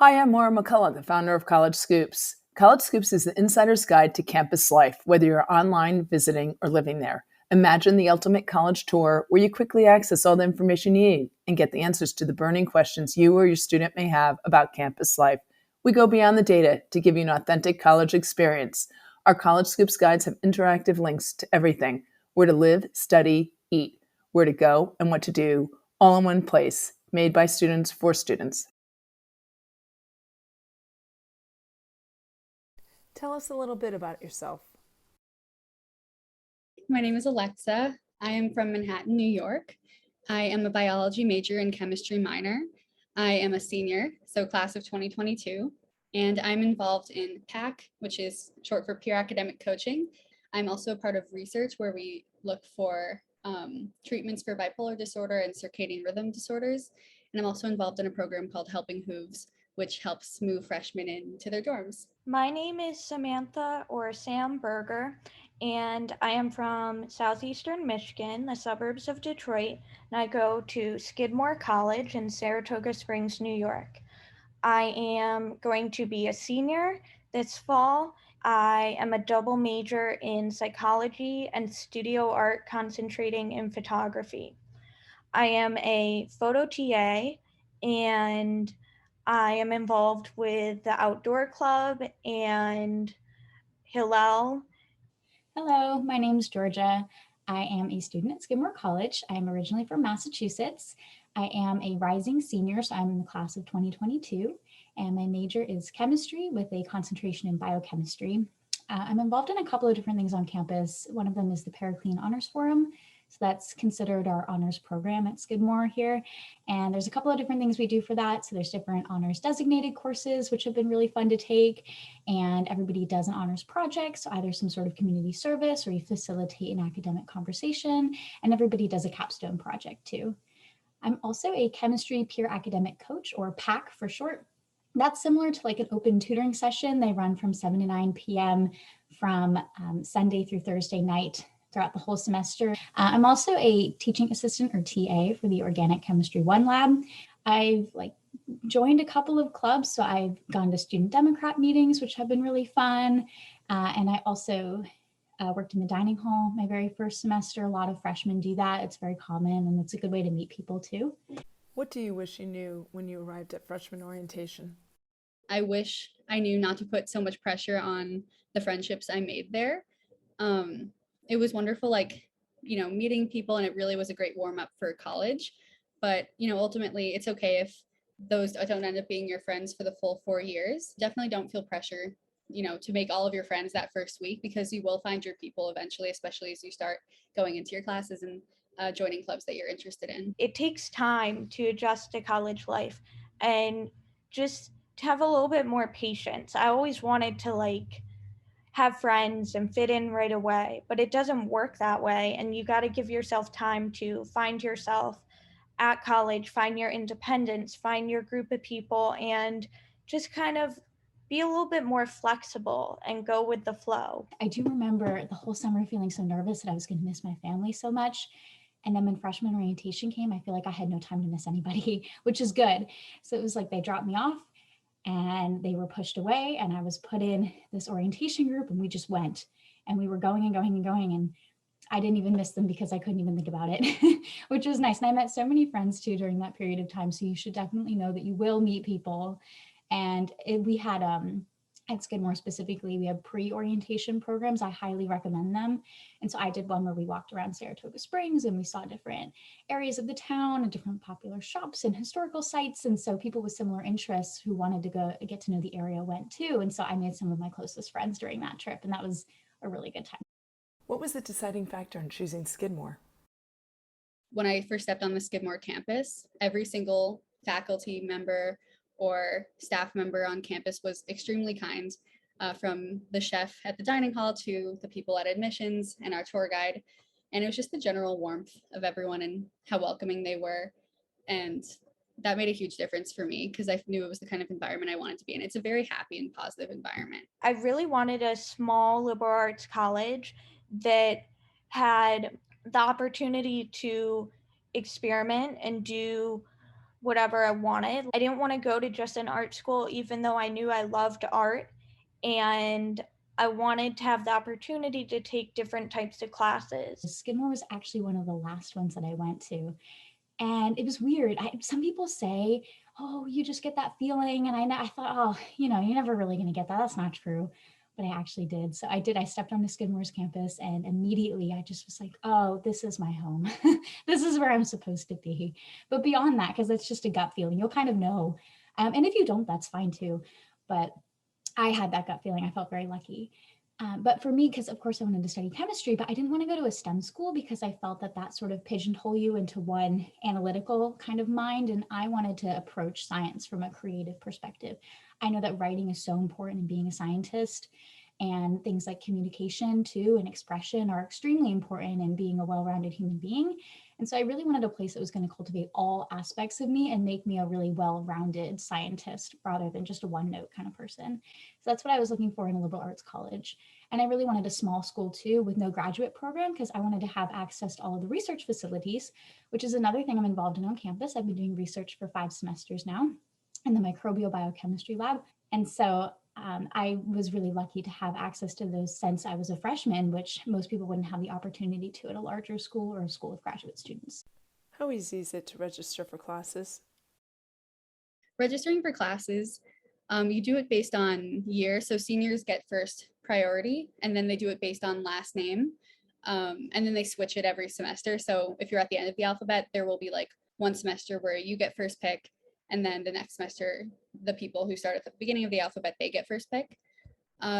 Hi, I'm Maura McCullough, the founder of College Scoops. College Scoops is the insider's guide to campus life, whether you're online, visiting, or living there. Imagine the ultimate college tour where you quickly access all the information you need and get the answers to the burning questions you or your student may have about campus life. We go beyond the data to give you an authentic college experience. Our College Scoops guides have interactive links to everything: where to live, study, eat, where to go, and what to do, all in one place, made by students for students. Tell us a little bit about yourself. My name is Alexa. I am from Manhattan, New York. I am a biology major and chemistry minor. I am a senior, so class of 2022, and I'm involved in PAC, which is short for peer academic coaching. I'm also a part of research where we look for treatments for bipolar disorder and circadian rhythm disorders. And I'm also involved in a program called Helping Hooves, which helps move freshmen into their dorms. My name is Samantha, or Sam Berger, and I am from southeastern Michigan, the suburbs of Detroit, and I go to Skidmore College in Saratoga Springs, New York. I am going to be a senior this fall. I am a double major in psychology and studio art, concentrating in photography. I am a photo TA, and I am involved with the outdoor club and Hillel. Hello, my name is Georgia. I am a student at Skidmore College. I am originally from Massachusetts. I am a rising senior, so I'm in the class of 2022, and my major is chemistry with a concentration in biochemistry. I'm involved in a couple of different things on campus. One of them is the Paraclean Honors Forum. So that's considered our honors program at Skidmore here. And there's a couple of different things we do for that. So there's different honors designated courses, which have been really fun to take. And everybody does an honors project. So either some sort of community service or you facilitate an academic conversation. And everybody does a capstone project too. I'm also a chemistry peer academic coach, or PAC for short. That's similar to like an open tutoring session. They run from 7 to 9 p.m. from Sunday through Thursday night throughout the whole semester. I'm also a teaching assistant, or TA, for the Organic Chemistry 1 lab. I've joined a couple of clubs. So I've gone to Student Democrat meetings, which have been really fun. And I also worked in the dining hall my very first semester. A lot of freshmen do that. It's very common, and it's a good way to meet people too. What do you wish you knew when you arrived at freshman orientation? I wish I knew not to put so much pressure on the friendships I made there. It was wonderful, meeting people, and it really was a great warm up for college. But, ultimately it's okay if those don't end up being your friends for the full 4 years. Definitely don't feel pressure, to make all of your friends that first week, because you will find your people eventually, especially as you start going into your classes and joining clubs that you're interested in. It takes time to adjust to college life and just to have a little bit more patience. I always wanted to have friends and fit in right away, but it doesn't work that way. And you got to give yourself time to find yourself at college, find your independence, find your group of people, and just kind of be a little bit more flexible and go with the flow. I do remember the whole summer feeling so nervous that I was going to miss my family so much. And then when freshman orientation came, I feel like I had no time to miss anybody, which is good. So it was like they dropped me off and they were pushed away, and I was put in this orientation group, and we just went, and we were going and going and going. And I didn't even miss them because I couldn't even think about it, which was nice. And I met so many friends too during that period of time. So you should definitely know that you will meet people. And we had, at Skidmore specifically, we have pre-orientation programs. I highly recommend them. And so I did one where we walked around Saratoga Springs and we saw different areas of the town and different popular shops and historical sites. And so people with similar interests who wanted to go get to know the area went too. And so I made some of my closest friends during that trip, and that was a really good time. What was the deciding factor in choosing Skidmore? When I first stepped on the Skidmore campus, every single faculty member or staff member on campus was extremely kind, from the chef at the dining hall to the people at admissions and our tour guide. And it was just the general warmth of everyone and how welcoming they were. And that made a huge difference for me because I knew it was the kind of environment I wanted to be in. It's a very happy and positive environment. I really wanted a small liberal arts college that had the opportunity to experiment and do whatever I wanted. I didn't want to go to just an art school, even though I knew I loved art. And I wanted to have the opportunity to take different types of classes. Skidmore was actually one of the last ones that I went to. And it was weird. Some people say, oh, you just get that feeling. And I thought, oh, you're never really going to get that. That's not true. But I actually did. So I did. I stepped onto Skidmore's campus and immediately I just was like, oh, this is my home. This is where I'm supposed to be. But beyond that, because it's just a gut feeling, you'll kind of know. And if you don't, that's fine too. But I had that gut feeling. I felt very lucky. But for me, because of course I wanted to study chemistry, but I didn't want to go to a STEM school because I felt that sort of pigeonhole you into one analytical kind of mind. And I wanted to approach science from a creative perspective. I know that writing is so important in being a scientist, and things like communication too and expression are extremely important in being a well-rounded human being. And so I really wanted a place that was going to cultivate all aspects of me and make me a really well-rounded scientist rather than just a one-note kind of person. So that's what I was looking for in a liberal arts college. And I really wanted a small school too with no graduate program because I wanted to have access to all of the research facilities, which is another thing I'm involved in on campus. I've been doing research for 5 semesters now in the microbial biochemistry lab. And so I was really lucky to have access to those since I was a freshman, which most people wouldn't have the opportunity to at a larger school or a school with graduate students. How easy is it to register for classes? Registering for classes, you do it based on year. So seniors get first priority, and then they do it based on last name. And then they switch it every semester. So if you're at the end of the alphabet, there will be like one semester where you get first pick, and then the next semester, the people who start at the beginning of the alphabet, they get first pick.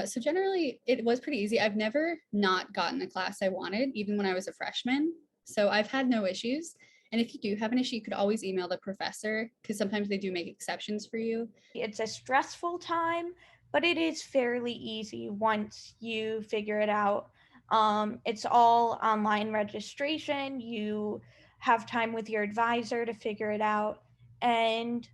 So generally, it was pretty easy. I've never not gotten a class I wanted, even when I was a freshman. So I've had no issues. And if you do have an issue, you could always email the professor because sometimes they do make exceptions for you. It's a stressful time, but it is fairly easy once you figure it out. It's all online registration. You have time with your advisor to figure it out. And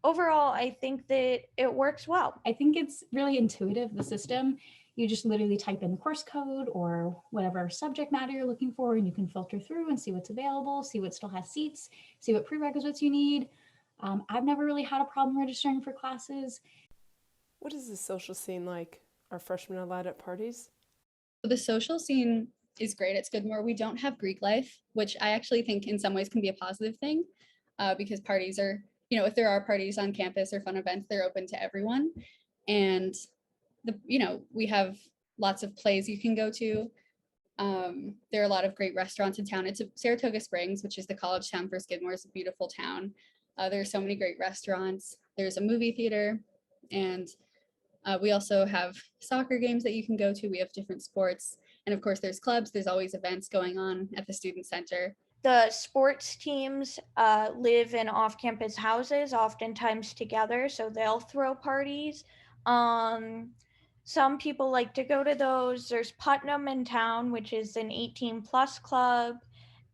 overall, I think that it works well. I think it's really intuitive, the system. You just literally type in the course code or whatever subject matter you're looking for, and you can filter through and see what's available, see what still has seats, see what prerequisites you need. I've never really had a problem registering for classes. What is the social scene like? Are freshmen allowed at parties? The social scene is great at Skidmore. We don't have Greek life, which I actually think in some ways can be a positive thing because parties are, if there are parties on campus or fun events, they're open to everyone. And we have lots of plays you can go to. There are a lot of great restaurants in town. It's Saratoga Springs, which is the college town for Skidmore. It's a beautiful town. There are so many great restaurants. There's a movie theater, and we also have soccer games that you can go to. We have different sports. And of course, there's clubs. There's always events going on at the student center. The sports teams live in off-campus houses, oftentimes together, so they'll throw parties. Some people like to go to those. There's Putnam in town, which is an 18 plus club,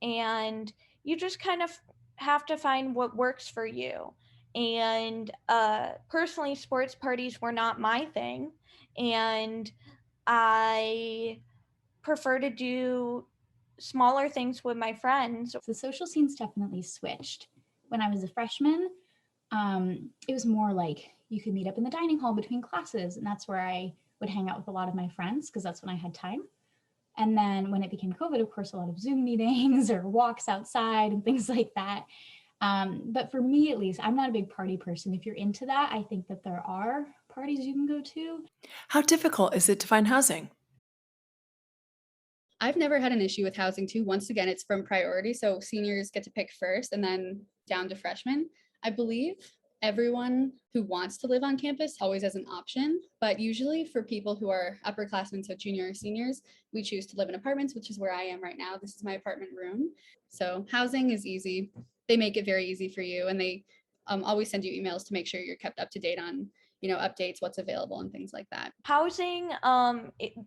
and you just kind of have to find what works for you. And personally, sports parties were not my thing, and I prefer to do smaller things with my friends. The social scene's definitely switched. When I was a freshman, it was more like you could meet up in the dining hall between classes, and that's where I would hang out with a lot of my friends because that's when I had time. And then when it became COVID, of course, a lot of Zoom meetings or walks outside and things like that. But for me, at least, I'm not a big party person. If you're into that, I think that there are parties you can go to. How difficult is it to find housing? I've never had an issue with housing too. Once again, it's from priority. So seniors get to pick first and then down to freshmen. I believe everyone who wants to live on campus always has an option, but usually for people who are upperclassmen, so junior or seniors, we choose to live in apartments, which is where I am right now. This is my apartment room. So housing is easy. They make it very easy for you, and they always send you emails to make sure you're kept up to date on updates, what's available and things like that. Housing,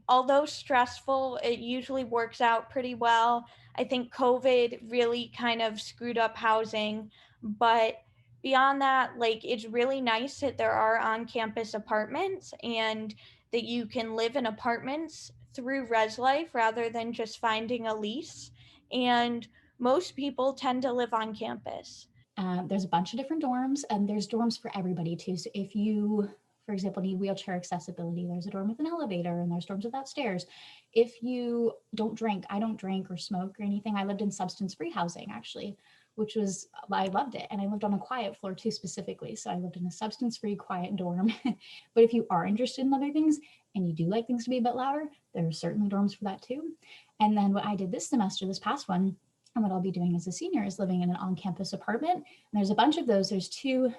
although stressful, it usually works out pretty well. I think COVID really kind of screwed up housing, but beyond that, it's really nice that there are on-campus apartments and that you can live in apartments through Res Life rather than just finding a lease. And most people tend to live on campus. There's a bunch of different dorms, and there's dorms for everybody too. So if you, for example, need wheelchair accessibility, there's a dorm with an elevator, and there's dorms without stairs. If you don't drink, I don't drink or smoke or anything. I lived in substance-free housing actually, which was, I loved it. And I lived on a quiet floor too, specifically. So I lived in a substance-free quiet dorm. But if you are interested in other things and you do like things to be a bit louder, there are certainly dorms for that too. And then what I did this semester, this past one, and what I'll be doing as a senior is living in an on-campus apartment. And there's a bunch of those. There's two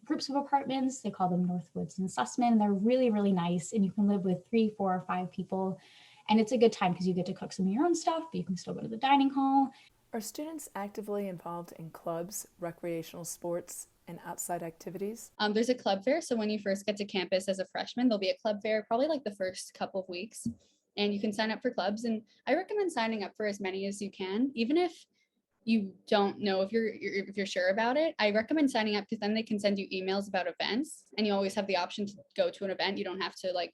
groups of apartments. They call them Northwoods and Sussman. And they're really, really nice. And you can live with 3, 4, or 5 people. And it's a good time because you get to cook some of your own stuff, but you can still go to the dining hall. Are students actively involved in clubs, recreational sports, and outside activities? There's a club fair. So when you first get to campus as a freshman, there'll be a club fair, probably like the first couple of weeks. And you can sign up for clubs. And I recommend signing up for as many as you can, even if you don't know if you're sure about it. I recommend signing up because then they can send you emails about events, and you always have the option to go to an event. You don't have to like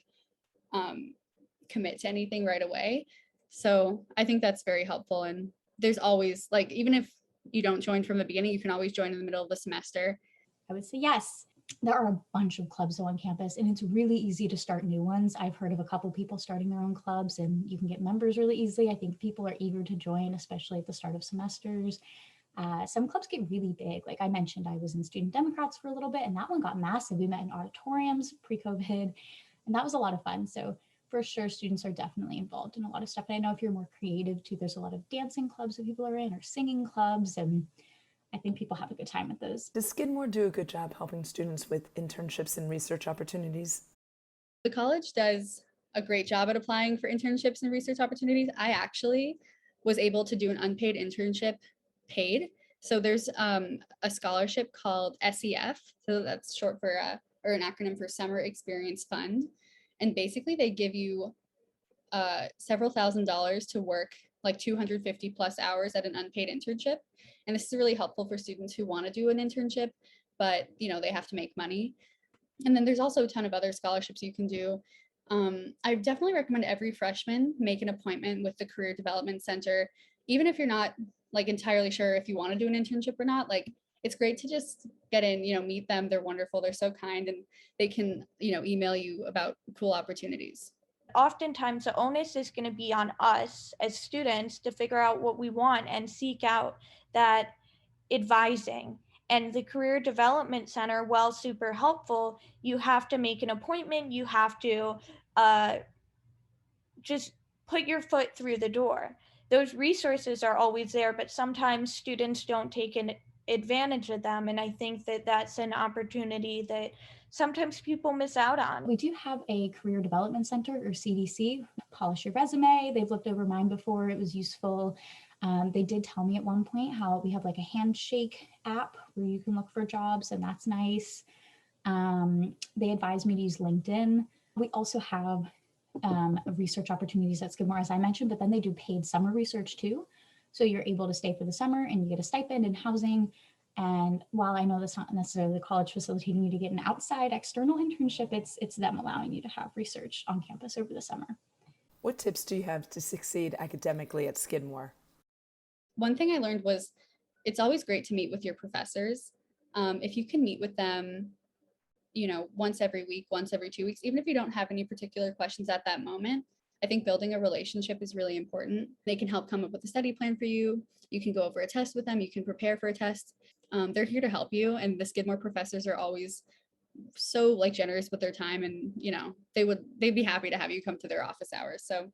commit to anything right away. So I think that's very helpful. And there's always, like, even if you don't join from the beginning, you can always join in the middle of the semester. I would say yes. There are a bunch of clubs on campus, and it's really easy to start new ones. I've heard of a couple people starting their own clubs, and you can get members really easily. I think people are eager to join, especially at the start of semesters. Some clubs get really big. Like I mentioned, I was in Student Democrats for a little bit, and that one got massive. We met in auditoriums pre-COVID, and that was a lot of fun. So for sure, students are definitely involved in a lot of stuff. And I know if you're more creative too, there's a lot of dancing clubs that people are in, or singing clubs, and I think people have a good time with those. Does Skidmore do a good job helping students with internships and research opportunities? The college does a great job at applying for internships and research opportunities. I actually was able to do an unpaid internship paid. So there's a scholarship called SEF. So that's short for, or an acronym for Summer Experience Fund. And basically they give you several $1,000s to work like 250 plus hours at an unpaid internship. And this is really helpful for students who want to do an internship, but they have to make money. And then there's also a ton of other scholarships you can do. I definitely recommend every freshman make an appointment with the Career Development Center, even if you're not like entirely sure if you want to do an internship or not. Like, it's great to just get in, meet them. They're wonderful. They're so kind, and they can, email you about cool opportunities. Oftentimes the onus is going to be on us as students to figure out what we want and seek out that advising. And the Career Development Center, while super helpful, you have to make an appointment. You have to just put your foot through the door. Those resources are always there, but sometimes students don't take advantage of them. And I think that that's an opportunity that sometimes people miss out on. We do have a Career Development Center, or CDC. Polish your resume. They've looked over mine before. It was useful. They did tell me at one point how we have like a handshake app where you can look for jobs, and that's nice. They advised me to use LinkedIn. We also have research opportunities at Skidmore, as I mentioned, but then they do paid summer research too. So you're able to stay for the summer and you get a stipend and housing. And while I know that's not necessarily the college facilitating you to get an outside external internship, it's them allowing you to have research on campus over the summer. What tips do you have to succeed academically at Skidmore? One thing I learned was it's always great to meet with your professors. If you can meet with them, once every week, once every 2 weeks, even if you don't have any particular questions at that moment, I think building a relationship is really important. They can help come up with a study plan for you. You can go over a test with them. You can prepare for a test. They're here to help you. And the Skidmore professors are always so generous with their time, and they'd be happy to have you come to their office hours. So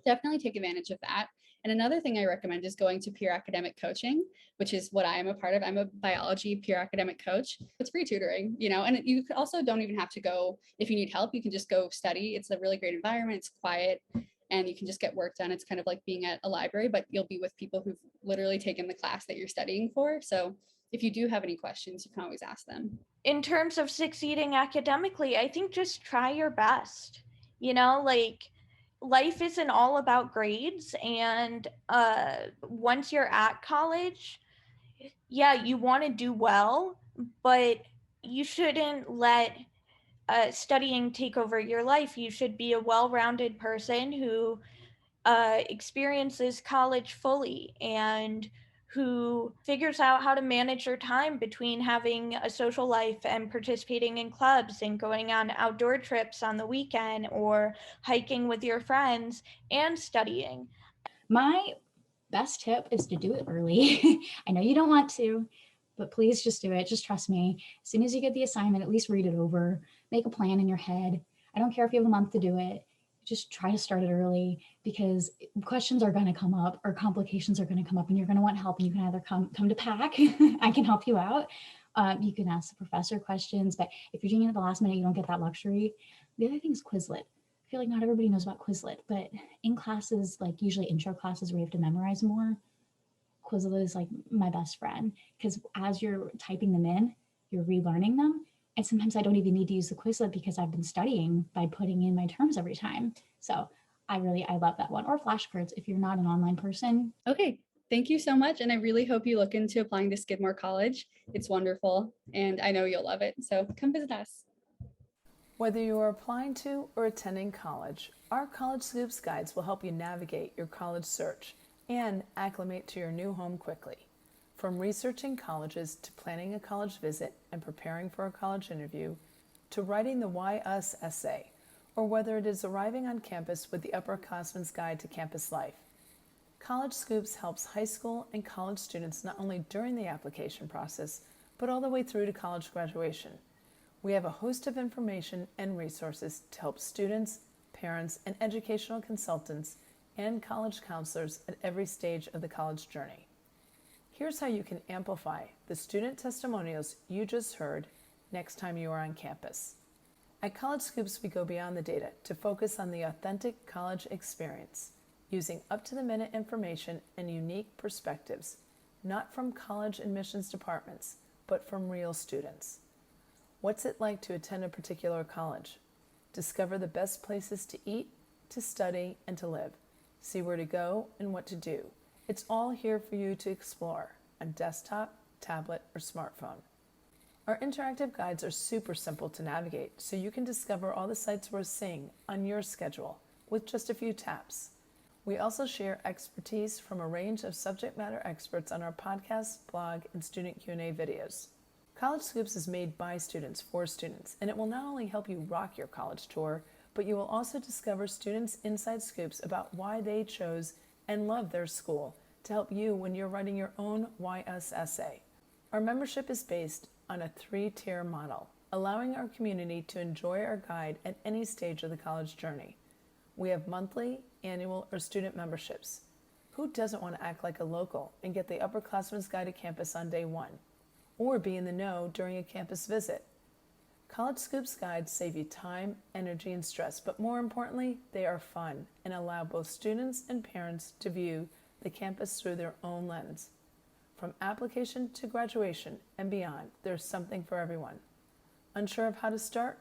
definitely take advantage of that. And another thing I recommend is going to peer academic coaching, which is what I am a part of. I'm a biology peer academic coach. It's free tutoring, and you also don't even have to go if you need help. You can just go study. It's a really great environment. It's quiet, and you can just get work done. It's kind of like being at a library, but you'll be with people who've literally taken the class that you're studying for. So if you do have any questions, you can always ask them. In terms of succeeding academically, I think just try your best. Life isn't all about grades, and once you're at college, you want to do well, but you shouldn't let studying take over your life. You should be a well-rounded person who experiences college fully and who figures out how to manage their time between having a social life and participating in clubs and going on outdoor trips on the weekend or hiking with your friends and studying. My best tip is to do it early. I know you don't want to, but please just do it. Just trust me. As soon as you get the assignment, at least read it over, make a plan in your head. I don't care if you have a month to do it. Just try to start it early, because questions are going to come up or complications are going to come up, and you're going to want help. And you can either come to PAC, I can help you out. You can ask the professor questions, but if you're doing it at the last minute, you don't get that luxury. The other thing is Quizlet. I feel like not everybody knows about Quizlet, but in classes, like usually intro classes where you have to memorize more, Quizlet is like my best friend, because as you're typing them in, you're relearning them. And sometimes I don't even need to use the Quizlet because I've been studying by putting in my terms every time. So I love that one. Or flashcards if you're not an online person. Okay, thank you so much. And I really hope you look into applying to Skidmore College. It's wonderful, and I know you'll love it. So come visit us. Whether you are applying to or attending college, our College Scoops guides will help you navigate your college search and acclimate to your new home quickly. From researching colleges to planning a college visit and preparing for a college interview, to writing the Why Us essay, or whether it is arriving on campus with the Upperclassman's Guide to Campus Life, College Scoops helps high school and college students not only during the application process, but all the way through to college graduation. We have a host of information and resources to help students, parents, and educational consultants and college counselors at every stage of the college journey. Here's how you can amplify the student testimonials you just heard next time you are on campus. At College Scoops, we go beyond the data to focus on the authentic college experience, using up-to-the-minute information and unique perspectives, not from college admissions departments, but from real students. What's it like to attend a particular college? Discover the best places to eat, to study, and to live. See where to go and what to do. It's all here for you to explore on desktop, tablet, or smartphone. Our interactive guides are super simple to navigate, so you can discover all the sites worth seeing on your schedule with just a few taps. We also share expertise from a range of subject matter experts on our podcast, blog, and student Q&A videos. College Scoops is made by students for students, and it will not only help you rock your college tour, but you will also discover students' inside scoops about why they chose and love their school to help you when you're writing your own Why Us essay. Our membership is based on a 3-tier model, allowing our community to enjoy our guide at any stage of the college journey. We have monthly, annual, or student memberships. Who doesn't want to act like a local and get the Upperclassman's Guide to Campus on day one, or be in the know during a campus visit? College Scoops guides save you time, energy, and stress, but more importantly, they are fun and allow both students and parents to view the campus through their own lens. From application to graduation and beyond, there's something for everyone. Unsure of how to start?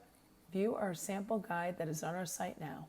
View our sample guide that is on our site now.